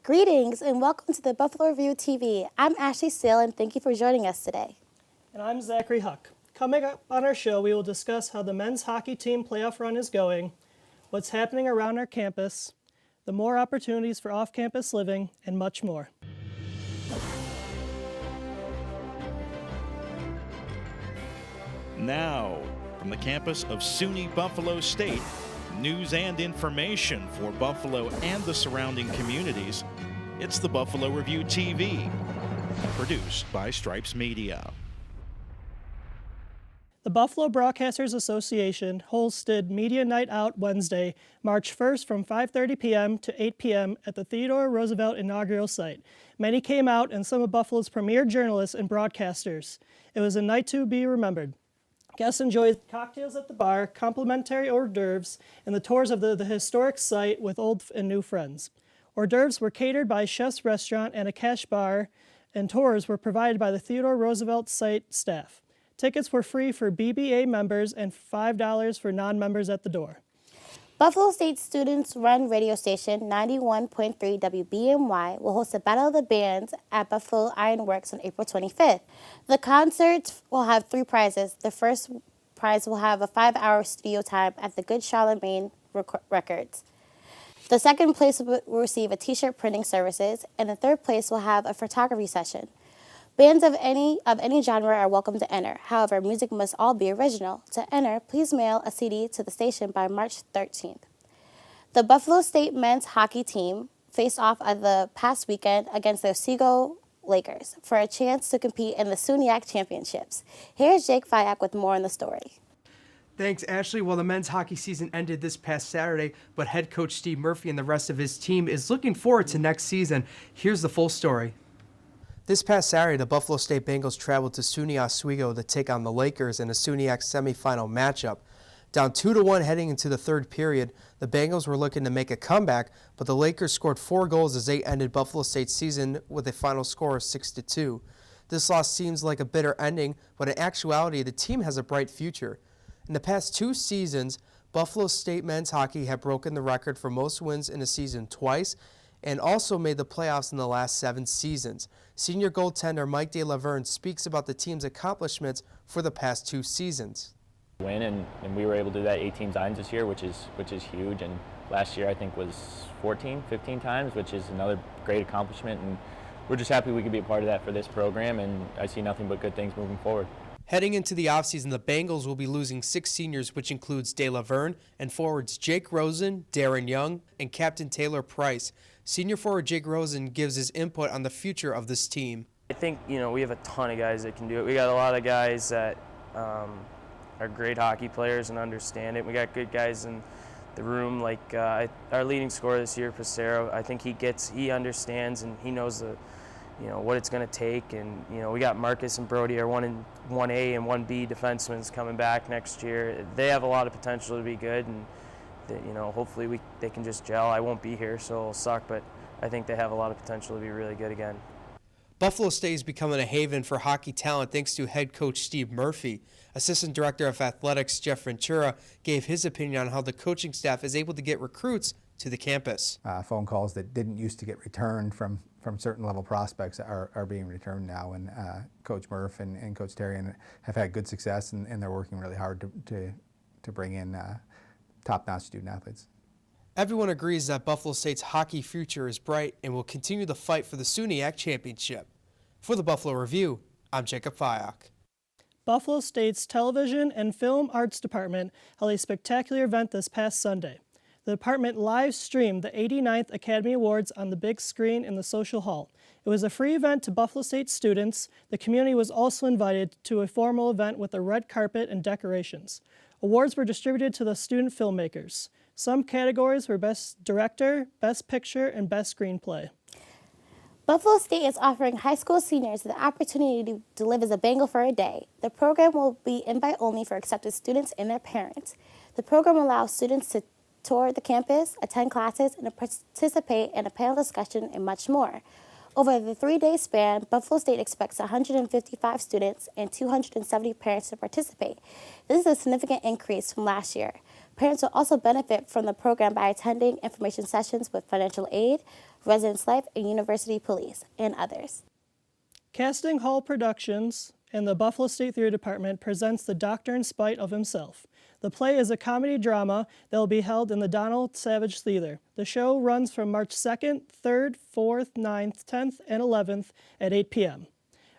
Greetings and welcome to the Buffalo Review TV. I'm Ashley Sale and thank you for joining us today. And I'm Zachary Huck. Coming up on our show, we will discuss how the men's hockey team playoff run is going, what's happening around our campus, the more opportunities for off-campus living, and much more. Now, from the campus of SUNY Buffalo State, news and information for Buffalo and the surrounding communities, it's the Buffalo Review TV, produced by Stripes Media. The Buffalo Broadcasters Association hosted Media Night Out Wednesday, March 1st from 5:30 p.m. to 8 p.m. at the Theodore Roosevelt inaugural site. Many came out and some of Buffalo's premier journalists and broadcasters. It was a night to be remembered. Guests enjoyed cocktails at the bar, complimentary hors d'oeuvres, and the tours of the historic site with old and new friends. Hors d'oeuvres were catered by Chef's Restaurant and a cash bar, and tours were provided by the Theodore Roosevelt site staff. Tickets were free for BBA members and $5 for non-members at the door. Buffalo State students-run radio station 91.3 WBNY will host a Battle of the Bands at Buffalo Ironworks on April 25th. The concert will have 3 prizes. The first prize will have a 5-hour studio time at the Good Charlemagne Records. The second place will receive a t-shirt printing services, and the third place will have a photography session. Bands of any genre are welcome to enter. However, music must all be original. To enter, please mail a CD to the station by March 13th. The Buffalo State men's hockey team faced off at the past weekend against the Otsego Lakers for a chance to compete in the SUNYAC Championships. Here's Jake Fyack with more on the story. Thanks, Ashley. Well, the men's hockey season ended this past Saturday, but head coach Steve Murphy and the rest of his team is looking forward to next season. Here's the full story. This past Saturday, the Buffalo State Bengals traveled to SUNY Oswego to take on the Lakers in a SUNYAC semifinal matchup. Down 2-1 heading into the third period, the Bengals were looking to make a comeback, but the Lakers scored 4 goals as they ended Buffalo State's season with a final score of 6-2. This loss seems like a bitter ending, but in actuality, the team has a bright future. In the past 2 seasons, Buffalo State men's hockey have broken the record for most wins in a season twice, and also made the playoffs in the last 7 seasons. Senior goaltender Mike De La Verne speaks about the team's accomplishments for the past 2 seasons. Win and we were able to do that 18 times this year, which is huge. And last year I think was 15 times, which is another great accomplishment. And we're just happy we could be a part of that for this program. And I see nothing but good things moving forward. Heading into the offseason, the Bengals will be losing 6 seniors, which includes De La Verne and forwards Jake Rosen, Darren Young, and Captain Taylor Price. Senior forward Jake Rosen gives his input on the future of this team. I think, we have a ton of guys that can do it. We got a lot of guys that are great hockey players and understand it. We got good guys in the room, like our leading scorer this year, Passero. I think he understands and he knows what it's going to take. And we got Marcus and Brody, our 1A and 1B defensemen coming back next year. They have a lot of potential to be good, and hopefully they can just gel. I won't be here, so it'll suck, but I think they have a lot of potential to be really good again. Buffalo State is becoming a haven for hockey talent thanks to head coach Steve Murphy. Assistant Director of Athletics Jeff Ventura gave his opinion on how the coaching staff is able to get recruits to the campus. Phone calls that didn't used to get returned from certain level prospects are being returned now, and Coach Murph and Coach Terry have had good success, and they're working really hard to bring in top-notch student athletes. Everyone agrees that Buffalo State's hockey future is bright and will continue the fight for the SUNYAC Championship. For the Buffalo Review, I'm Jacob Fyack. Buffalo State's Television and Film Arts Department held a spectacular event this past Sunday. The department live-streamed the 89th Academy Awards on the big screen in the social hall. It was a free event to Buffalo State students. The community was also invited to a formal event with a red carpet and decorations. Awards were distributed to the student filmmakers. Some categories were Best Director, Best Picture, and Best Screenplay. Buffalo State is offering high school seniors the opportunity to live as a Bengal for a day. The program will be invite-only for accepted students and their parents. The program allows students to tour the campus, attend classes, and participate in a panel discussion and much more. Over the 3-day span, Buffalo State expects 155 students and 270 parents to participate. This is a significant increase from last year. Parents will also benefit from the program by attending information sessions with financial aid, Residence Life, and University Police, and others. Casting Hall Productions and the Buffalo State Theater Department presents The Doctor in Spite of Himself. The play is a comedy drama that will be held in the Donald Savage Theater. The show runs from March 2nd, 3rd, 4th, 9th, 10th, and 11th at 8 p.m.,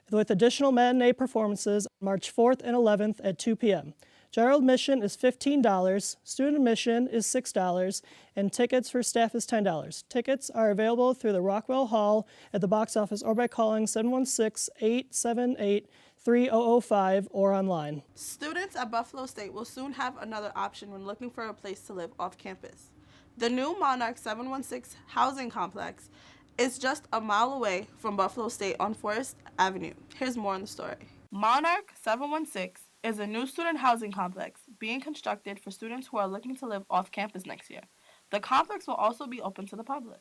with additional matinee performances March 4th and 11th at 2 p.m. General admission is $15, student admission is $6, and tickets for staff is $10. Tickets are available through the Rockwell Hall at the box office or by calling 716-878-3005 or online. Students at Buffalo State will soon have another option when looking for a place to live off campus. The new Monarch 716 housing complex is just a mile away from Buffalo State on Forest Avenue. Here's more on the story. Monarch 716 is a new student housing complex being constructed for students who are looking to live off campus next year. The complex will also be open to the public.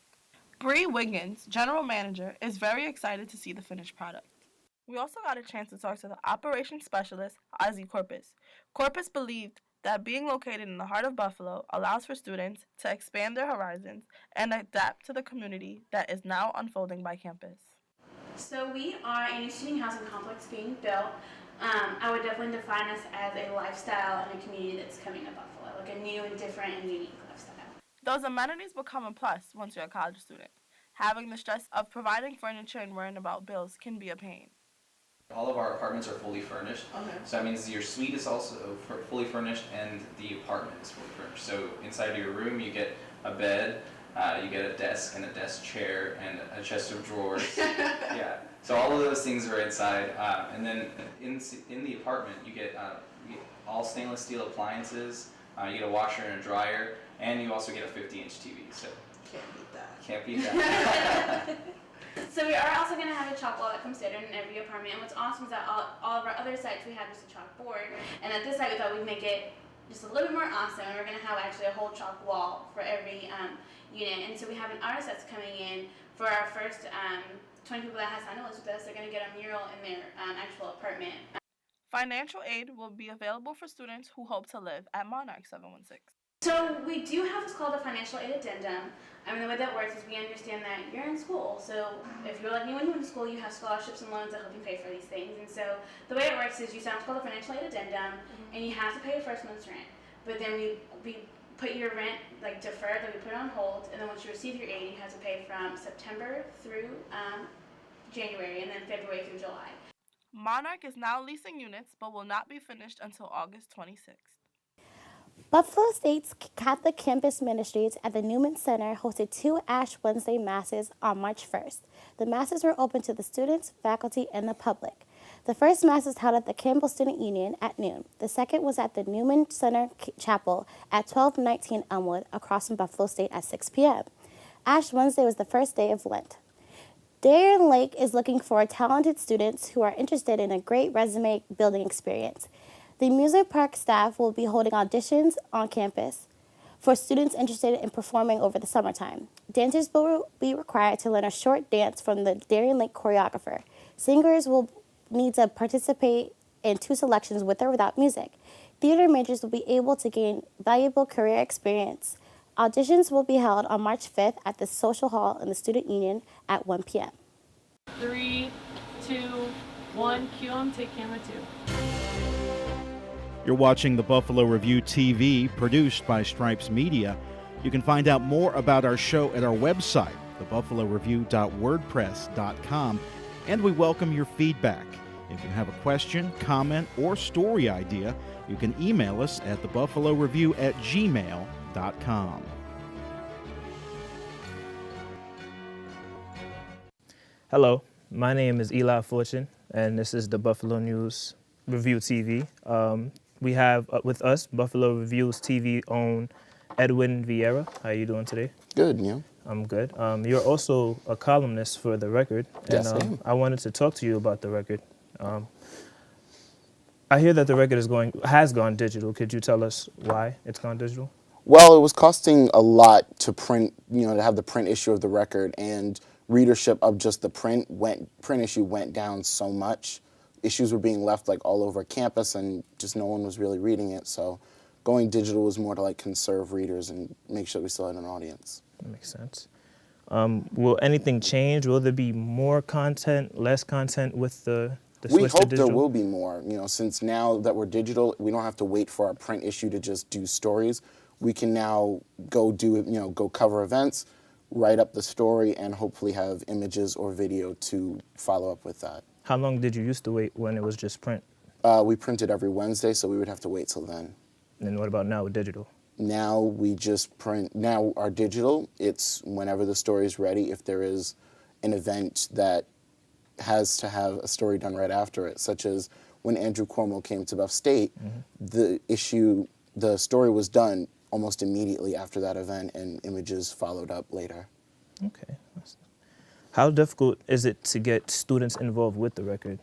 Bree Wiggins, general manager, is very excited to see the finished product. We also got a chance to talk to the operations specialist, Ozzy Corpus. Corpus believed that being located in the heart of Buffalo allows for students to expand their horizons and adapt to the community that is now unfolding by campus. So we are a new student housing complex being built. I would definitely define us as a lifestyle and a community that's coming to Buffalo, like a new and different and unique lifestyle. Those amenities become a plus once you're a college student. Having the stress of providing furniture and worrying about bills can be a pain. All of our apartments are fully furnished. Okay. So that means your suite is also fully furnished and the apartment is fully furnished. So inside of your room you get a bed, you get a desk and a desk chair and a chest of drawers. Yeah. So all of those things are inside. And then in the apartment you get all stainless steel appliances, you get a washer and a dryer, and you also get a 50-inch TV. So Can't beat that. can't beat that. So we are also going to have a chalk wall that comes standard in every apartment. And what's awesome is that all of our other sites we have just a chalkboard, and at this site we thought we'd make it just a little bit more awesome. And we're going to have actually a whole chalk wall for every unit. And so we have an artist that's coming in for our first 20 people that have signed a list with us. They're going to get a mural in their actual apartment. Financial aid will be available for students who hope to live at Monarch 716. So we do have what's called a financial aid addendum. I mean, the way that works is we understand that you're in school. So if you're like me when you went to school, you have scholarships and loans that help you pay for these things. And so the way it works is you sign what's called a financial aid addendum, and you have to pay your first month's rent. But then we put your rent like deferred, then we put it on hold, and then once you receive your aid, you have to pay from September through January, and then February through July. Monarch is now leasing units, but will not be finished until August 26th. Buffalo State's Catholic Campus Ministries at the Newman Center hosted 2 Ash Wednesday Masses on March 1st. The Masses were open to the students, faculty, and the public. The first Mass was held at the Campbell Student Union at noon. The second was at the Newman Center Chapel at 1219 Elmwood, across from Buffalo State at 6 p.m. Ash Wednesday was the first day of Lent. Darien Lake is looking for talented students who are interested in a great resume building experience. The Music Park staff will be holding auditions on campus for students interested in performing over the summertime. Dancers will be required to learn a short dance from the Darien Lake choreographer. Singers will need to participate in 2 selections with or without music. Theater majors will be able to gain valuable career experience. Auditions will be held on March 5th at the Social Hall in the Student Union at 1 p.m. 3, 2, 1, cue 'em, take camera 2. You're watching the Buffalo Review TV, produced by Stripes Media. You can find out more about our show at our website, thebuffaloreview.wordpress.com, and we welcome your feedback. If you have a question, comment, or story idea, you can email us at thebuffaloreview@gmail.com. Hello, my name is Eli Fortune, and this is the Buffalo News Review TV. We have with us Buffalo Review's TV own Edwin Vieira. How are you doing today? Good, and you? I'm good. You're also a columnist for The Record. Yes, and I am. I wanted to talk to you about The Record. I hear that The Record has gone digital. Could you tell us why it's gone digital? Well, it was costing a lot to print, to have the print issue of The Record, and readership of just the print issue went down so much. Issues were being left like all over campus, and just no one was really reading it. So going digital was more to like conserve readers and make sure we still had an audience. That makes sense. Will anything change? Will there be more content, less content with the We switch to hope digital? there will be more, since now that we're digital, we don't have to wait for our print issue to just do stories. We can now go go cover events, write up the story, and hopefully have images or video to follow up with that. How long did you used to wait when it was just print? We printed every Wednesday, so we would have to wait till then. And what about now with digital? Now we just print, now our digital, it's whenever the story is ready. If there is an event that has to have a story done right after it, such as when Andrew Cuomo came to Buff State, the story was done almost immediately after that event, and images followed up later. Okay. How difficult is it to get students involved with the record?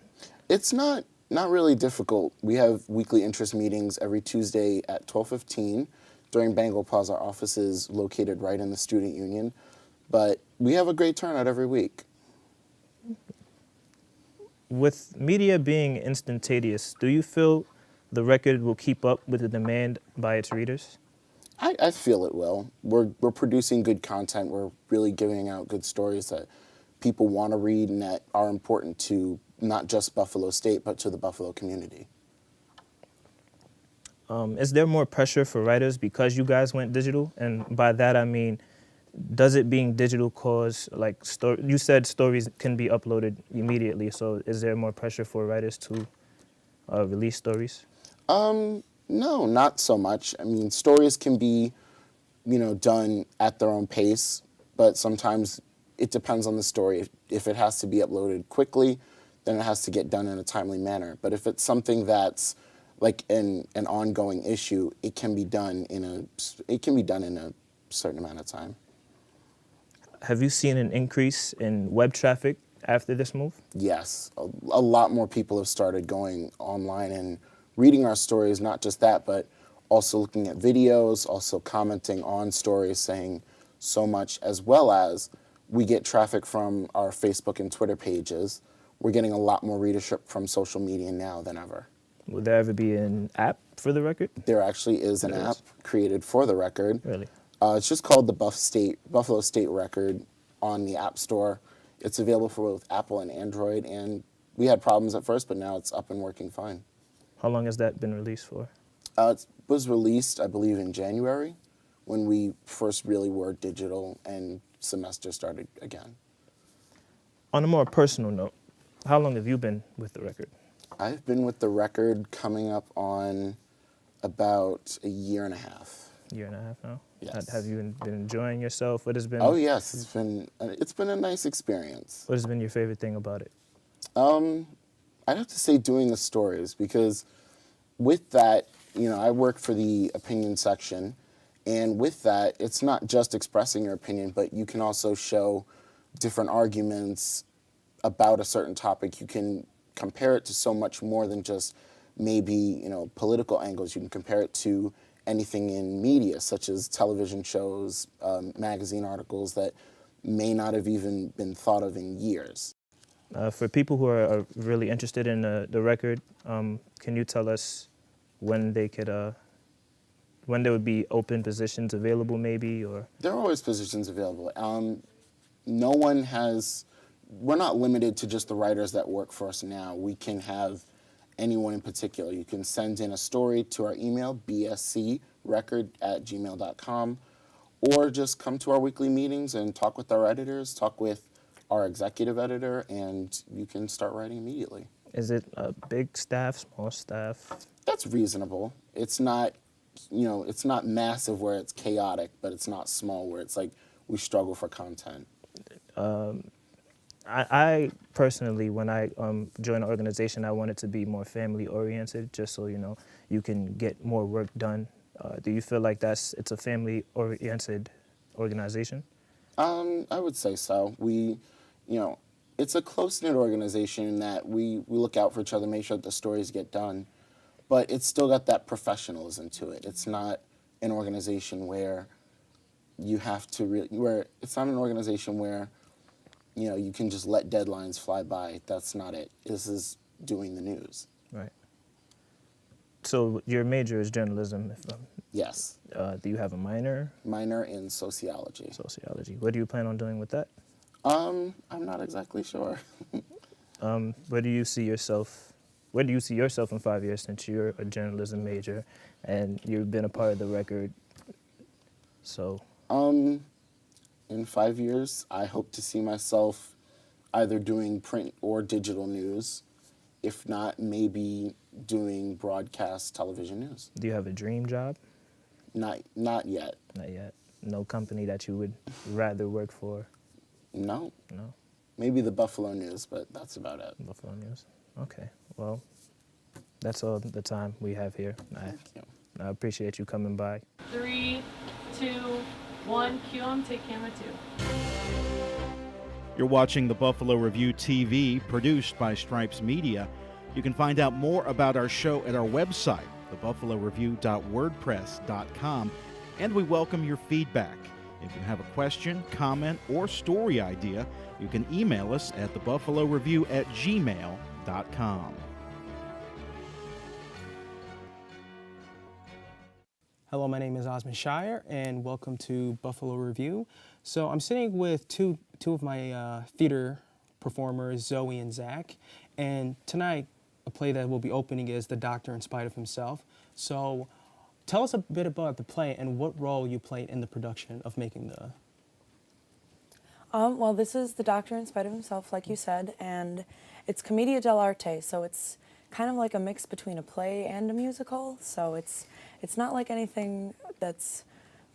It's not really difficult. We have weekly interest meetings every Tuesday at 12:15 during Bengal Plaza. Our office is located right in the student union, but we have a great turnout every week. With media being instantaneous, do you feel the record will keep up with the demand by its readers? I feel it will. We're producing good content. We're really giving out good stories that people want to read and that are important to not just Buffalo State, but to the Buffalo community. Is there more pressure for writers because you guys went digital? And by that I mean, does it being digital cause, you said stories can be uploaded immediately, so is there more pressure for writers to release stories? No, not so much. I mean, stories can be, done at their own pace, but sometimes it depends on the story. If it has to be uploaded quickly, then it has to get done in a timely manner. But if it's something that's like an ongoing issue, it can be done in a certain amount of time. Have you seen an increase in web traffic after this move? Yes, a lot more people have started going online and reading our stories, not just that, but also looking at videos, also commenting on stories, saying so much, as well as we get traffic from our Facebook and Twitter pages. We're getting a lot more readership from social media now than ever. Will there ever be an app for the record? There actually is an app created for the record. Really? It's just called the Buffalo State Record on the App Store. It's available for both Apple and Android, and we had problems at first, but now it's up and working fine. How long has that been released for? It was released, I believe, in January, when we first really were digital and semester started again. On a more personal note, how long have you been with the record? I've been with the record coming up on about a year and a half. Year and a half now? Yes. Have you been enjoying yourself? What has been? Oh yes, it's been a nice experience. What has been your favorite thing about it? I'd have to say doing the stories, because with that, I work for the opinion section, and with that, it's not just expressing your opinion, but you can also show different arguments about a certain topic. You can compare it to so much more than just maybe, political angles. You can compare it to anything in media, such as television shows, magazine articles that may not have even been thought of in years. For people who are really interested in the record, can you tell us when they could, when there would be open positions available, maybe, or? There are always positions available. We're not limited to just the writers that work for us now. We can have anyone in particular. You can send in a story to our email, bscrecord@gmail.com, or just come to our weekly meetings and talk with our editors, talk with our executive editor, and you can start writing immediately. Is it a big staff, small staff? That's reasonable. It's not, it's not massive where it's chaotic, but it's not small where it's like we struggle for content. I personally, when I joined the organization, I wanted to be more family oriented, just so you can get more work done. Do you feel like it's a family oriented organization? I would say so. It's a close-knit organization in that we look out for each other, make sure that the stories get done, but it's still got that professionalism to it. It's not an organization where you have to it's not an organization where you can just let deadlines fly by. That's not it. This is doing the news. Right. So your major is journalism. Yes. Do you have a minor? Minor in sociology. Sociology. What do you plan on doing with that? I'm not exactly sure. Where do you see yourself? Where do you see yourself in 5 years, since you're a journalism major and you've been a part of the record? So. In 5 years, I hope to see myself either doing print or digital news. If not, maybe doing broadcast television news. Do you have a dream job? Not yet. Not yet. No company that you would rather work for? No. No. Maybe the Buffalo News, but that's about it. Buffalo News. Okay. Well, that's all the time we have here. Thank you. I appreciate you coming by. 3, 2, 1, cue 'em, take camera 2. You're watching the Buffalo Review TV, produced by Stripes Media. You can find out more about our show at our website, thebuffaloreview.wordpress.com, and we welcome your feedback. If you have a question, comment, or story idea, you can email us at thebuffaloreview@gmail.com. Hello, my name is Osman Shire, and welcome to Buffalo Review. So I'm sitting with two of my theater performers, Zoe and Zach, and tonight a play that will be opening is The Doctor in Spite of Himself. So tell us a bit about the play and what role you played in the production of making the... Well, this is The Doctor in Spite of Himself, like you said, and it's Commedia dell'arte, so it's kind of like a mix between a play and a musical. So it's not like anything that's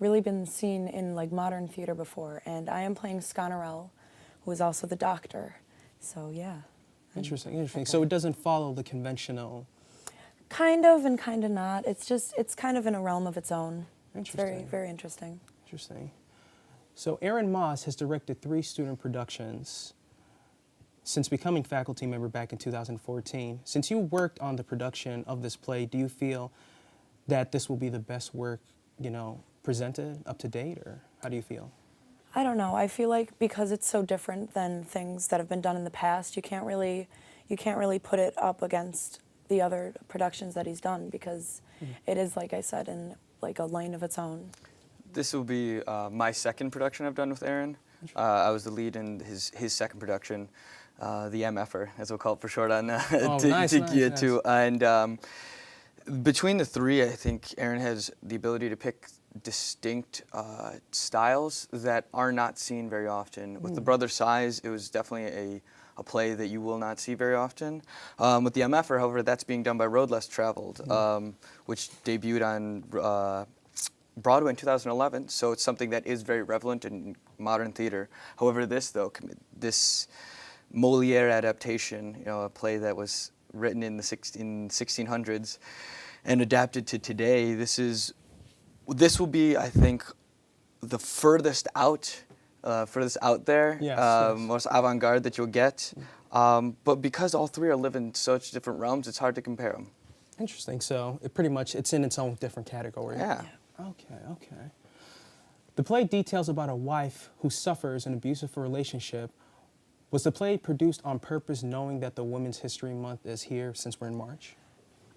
really been seen in like modern theater before. And I am playing Sconorel, who is also the Doctor. So yeah. Interesting, interesting. So it doesn't follow the conventional... Kind of and kind of not. It's kind of in a realm of its own. It's very, very interesting. Interesting. So Aaron Moss has directed 3 student productions since becoming faculty member back in 2014. Since you worked on the production of this play, do you feel that this will be the best work, presented up to date, or how do you feel? I don't know. I feel like because it's so different than things that have been done in the past, you can't really put it up against the other productions that he's done, because it is, like I said, in like a lane of its own. This will be my second production I've done with Aaron. I was the lead in his second production, the MFer, as we'll call it for short on Tiki 2. And between the 3, I think Aaron has the ability to pick distinct styles that are not seen very often. With The Brother Size, it was definitely a play that you will not see very often. With the MFer, however, that's being done by Road Less Traveled, which debuted on Broadway in 2011, so it's something that is very relevant in modern theater. However, this Molière adaptation, a play that was written in the 1600s and adapted to today, this will be, I think, the furthest out there, most avant-garde that you'll get. But because all 3 are living in such different realms, it's hard to compare them. Interesting. So it's in its own different category. Yeah. Okay. The play details about a wife who suffers an abusive relationship. Was the play produced on purpose, knowing that the Women's History Month is here since we're in March?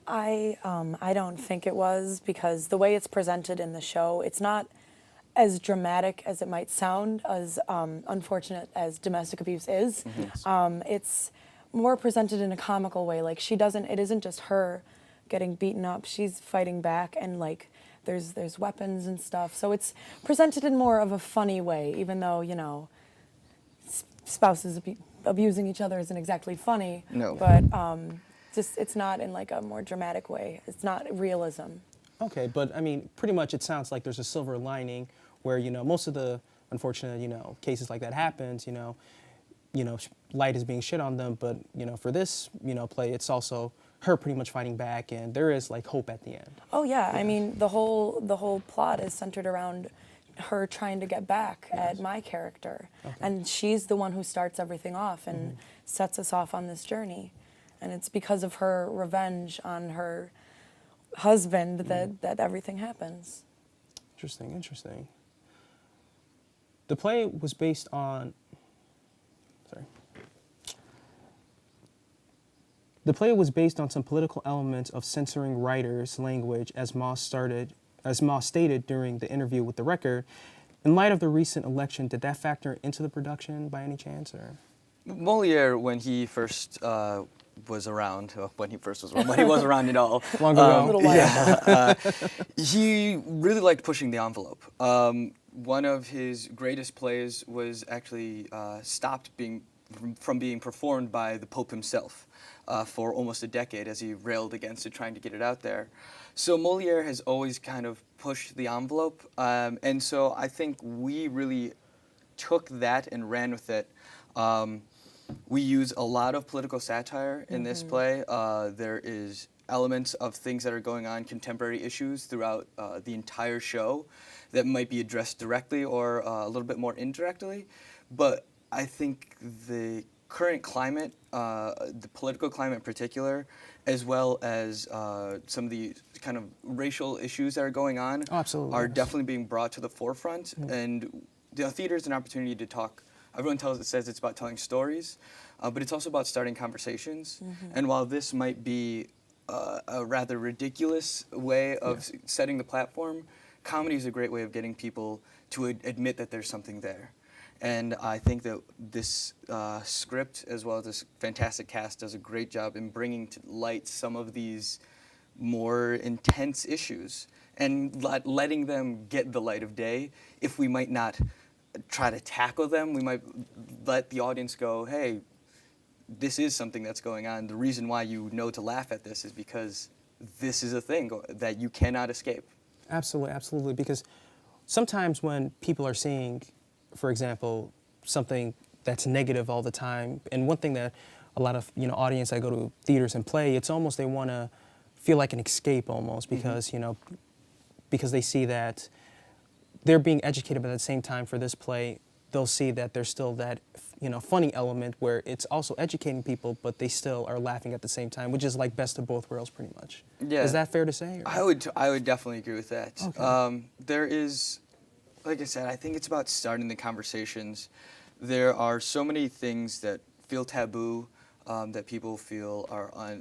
I don't think it was, because the way it's presented in the show, it's not as dramatic as it might sound, as unfortunate as domestic abuse is. It's more presented in a comical way. Like it isn't just her getting beaten up, she's fighting back, and like there's weapons and stuff. So it's presented in more of a funny way, even though, spouses abusing each other isn't exactly funny. No. But it's not in like a more dramatic way. It's not realism. Okay, but I mean, pretty much it sounds like there's a silver lining where, most of the unfortunate, cases like that happens, light is being shed on them, but, for this, play, it's also her pretty much fighting back, and there is like hope at the end. Oh yeah, I mean, the whole plot is centered around her trying to get back at my character. Okay. And she's the one who starts everything off and sets us off on this journey. And it's because of her revenge on her husband that everything happens. Interesting. The play was based on, The play was based on some political elements of censoring writers' language, as Moss stated during the interview with The Record. In light of the recent election, did that factor into the production by any chance? Or? Molière, when he first was around, when he was around at all. Long ago. A little while. Yeah, he really liked pushing the envelope. One of his greatest plays was actually stopped from being performed by the Pope himself for almost a decade as he railed against it, trying to get it out there. So Molière has always kind of pushed the envelope, and so I think we really took that and ran with it. We use a lot of political satire in this play. There is elements of things that are going on, contemporary issues throughout the entire show that might be addressed directly or a little bit more indirectly. But I think the current climate, the political climate in particular, as well as some of the kind of racial issues that are going on, are definitely being brought to the forefront. And the theater is an opportunity to talk. Everyone says it's about telling stories, but it's also about starting conversations. And while this might be a rather ridiculous way of setting the platform, comedy is a great way of getting people to admit that there's something there. And I think that this script, as well as this fantastic cast, does a great job in bringing to light some of these more intense issues and letting them get the light of day. If we might not try to tackle them, we might let the audience go, hey, this is something that's going on. The reason why you know to laugh at this is because this is a thing that you cannot escape. Absolutely, absolutely. Because sometimes when people are seeing, for example, something that's negative all the time, and one thing that a lot of audience that go to theaters and play, it's almost they want to feel like an escape almost because because they see that they're being educated, but at the same time for this play, they'll see that there's still that funny element where it's also educating people, but they still are laughing at the same time, which is like best of both worlds, pretty much. Yeah. Is that fair to say? Or? I would definitely agree with that. Okay. There is, like I said, I think it's about starting the conversations. There are so many things that feel taboo, that people feel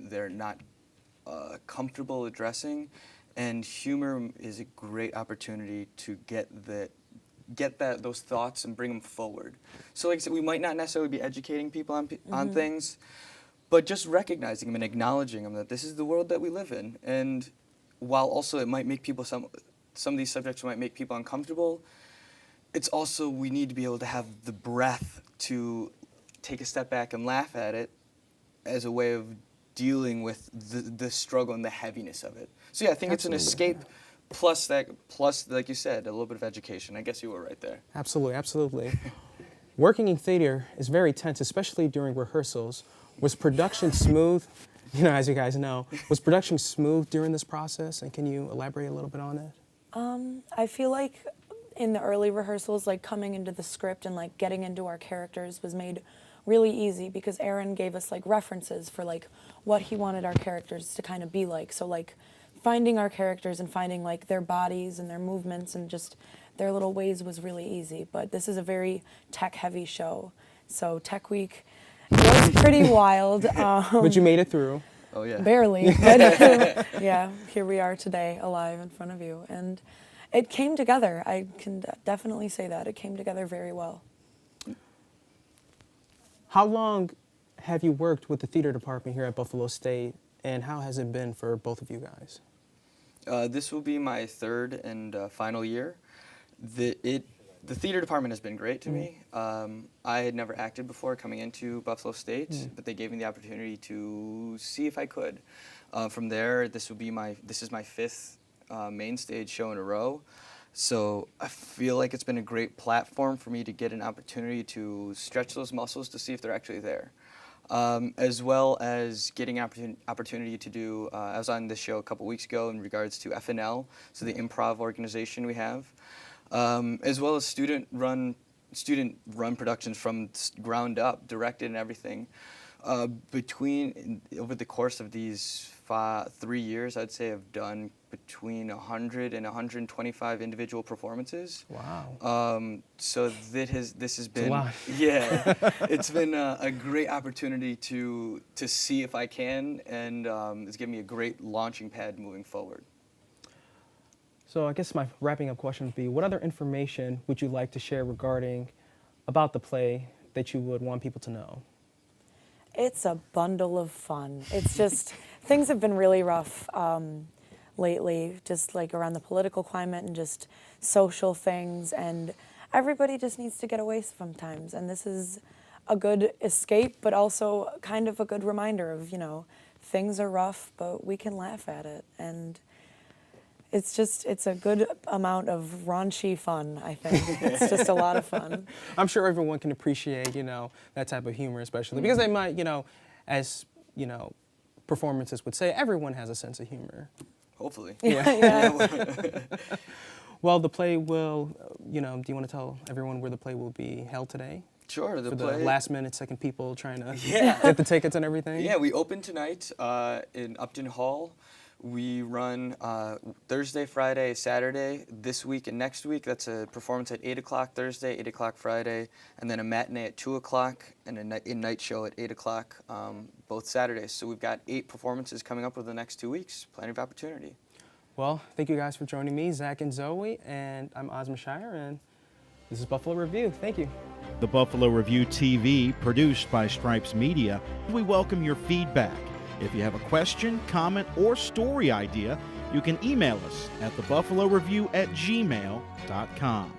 they're not comfortable addressing, and humor is a great opportunity to get those thoughts and bring them forward. So like I said, we might not necessarily be educating people on things, but just recognizing them and acknowledging them that this is the world that we live in. And while also it might make people, some of these subjects might make people uncomfortable, it's also we need to be able to have the breath to take a step back and laugh at it as a way of dealing with the struggle and the heaviness of it. So yeah, I think Absolutely. it's an escape plus, like you said, a little bit of education. I guess you were right there. Absolutely, absolutely. Working in theater is very tense, especially during rehearsals. Was production smooth? As you guys know, was production smooth during this process? And can you elaborate a little bit on it? I feel like in the early rehearsals, like coming into the script and like getting into our characters was made really easy because Aaron gave us like references for like what he wanted our characters to kind of be like. So like finding our characters and finding like their bodies and their movements and just their little ways was really easy. But this is a very tech heavy show. So Tech Week was pretty wild. But you made it through. Oh yeah. Barely. But yeah, here we are today alive in front of you. And it came together. I can definitely say that. It came together very well. How long have you worked with the theater department here at Buffalo State, and how has it been for both of you guys? This will be my third and final year. The theater department has been great to me. I had never acted before coming into Buffalo State, but they gave me the opportunity to see if I could. From there, this is my fifth main stage show in a row. So I feel like it's been a great platform for me to get an opportunity to stretch those muscles to see if they're actually there. As well as getting an opportunity to do, I was on this show a couple weeks ago in regards to FNL, so the improv organization we have, as well as student-run productions from ground up, directed and everything. Over the course of these 3 years, I'd say I've done between 100 and 125 individual performances. Wow. So this has been a lot. Yeah, it's been a great opportunity to see if I can, and it's given me a great launching pad moving forward. So I guess my wrapping up question would be, what other information would you like to share regarding about the play that you would want people to know? It's a bundle of fun. It's just, things have been really rough lately, just like around the political climate and just social things, and everybody just needs to get away sometimes, and this is a good escape, but also kind of a good reminder of, you know, things are rough, but we can laugh at it, and it's a good amount of raunchy fun, I think. It's just a lot of fun. I'm sure everyone can appreciate, you know, that type of humor, especially because they might, you know, as, you know, performances would say, everyone has a sense of humor. Hopefully. Yeah. Well, the play will, you know, do you want to tell everyone where the play will be held today? Sure. For the last minute, second people trying to Yeah. get the tickets and everything? Yeah, we open tonight in Upton Hall. We run Thursday, Friday, Saturday, this week and next week. That's a performance at 8 o'clock Thursday, 8 o'clock Friday, and then a matinee at 2 o'clock and a night show at 8 o'clock both Saturdays. So we've got 8 performances coming up over the next 2 weeks. Plenty of opportunity. Well, thank you guys for joining me, Zach and Zoe, and I'm Osman Shire, and this is Buffalo Review. Thank you. The Buffalo Review TV, produced by Stripes Media. We welcome your feedback. If you have a question, comment, or story idea, you can email us at thebuffaloreview@gmail.com.